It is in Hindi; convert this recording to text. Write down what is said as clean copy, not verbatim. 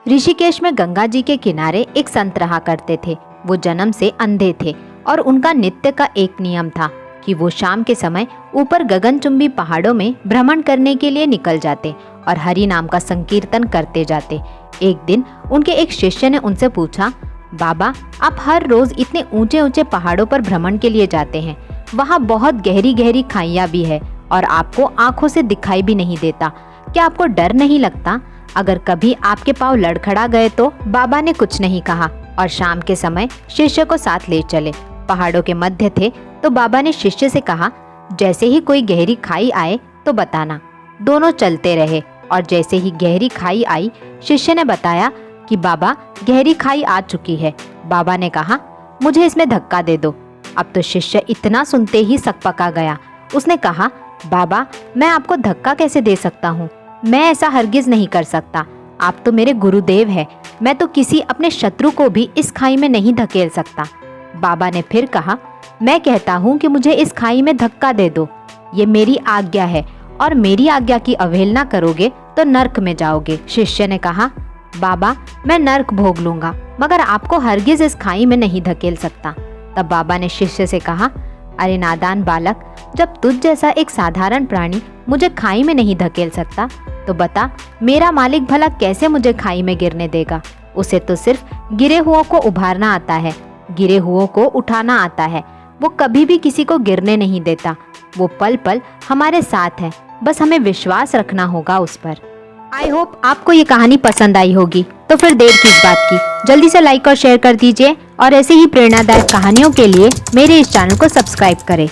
ऋषिकेश में गंगा जी के किनारे एक संत रहा करते थे। वो जन्म से अंधे थे और उनका नित्य का एक नियम था कि वो शाम के समय ऊपर गगनचुंबी पहाड़ों में भ्रमण करने के लिए निकल जाते और हरि नाम का संकीर्तन करते जाते। एक दिन उनके एक शिष्य ने उनसे पूछा, बाबा, आप हर रोज इतने ऊंचे ऊंचे पहाड़ों पर भ्रमण के लिए जाते हैं, वहाँ बहुत गहरी गहरी खाइयाँ भी है और आपको आंखों से दिखाई भी नहीं देता, क्या आपको डर नहीं लगता? अगर कभी आपके पाँव लड़खड़ा गए तो? बाबा ने कुछ नहीं कहा और शाम के समय शिष्य को साथ ले चले। पहाड़ों के मध्य थे तो बाबा ने शिष्य से कहा, जैसे ही कोई गहरी खाई आए तो बताना। दोनों चलते रहे और जैसे ही गहरी खाई आई, शिष्य ने बताया कि बाबा, गहरी खाई आ चुकी है। बाबा ने कहा, मुझे इसमें धक्का दे दो। अब तो शिष्य इतना सुनते ही सकपका गया। उसने कहा, बाबा, मैं आपको धक्का कैसे दे सकता हूँ? मैं ऐसा हरगिज नहीं कर सकता। आप तो मेरे गुरुदेव हैं। मैं तो किसी अपने शत्रु को भी इस खाई में नहीं धकेल सकता। बाबा ने फिर कहा, मैं कहता हूँ कि मुझे इस खाई में धक्का दे दो। ये मेरी आज्ञा है और मेरी आज्ञा की अवहेलना करोगे तो नर्क में जाओगे। शिष्य ने कहा, बाबा, मैं नर्क भोग लूंगा, मगर आपको हरगिज इस खाई में नहीं धकेल सकता। तब बाबा ने शिष्य से कहा, अरे नादान बालक, जब तुझ जैसा एक साधारण प्राणी मुझे खाई में नहीं धकेल सकता तो बता, मेरा मालिक भला कैसे मुझे खाई में गिरने देगा? उसे तो सिर्फ गिरे हुओं को उभारना आता है, गिरे हुओं को उठाना आता है। वो कभी भी किसी को गिरने नहीं देता। वो पल पल हमारे साथ है, बस हमें विश्वास रखना होगा उस पर। आई होप आपको ये कहानी पसंद आई होगी। तो फिर देर किस बात की, जल्दी से लाइक और शेयर कर दीजिए और ऐसे ही प्रेरणादायक कहानियों के लिए मेरे इस चैनल को सब्सक्राइब करें।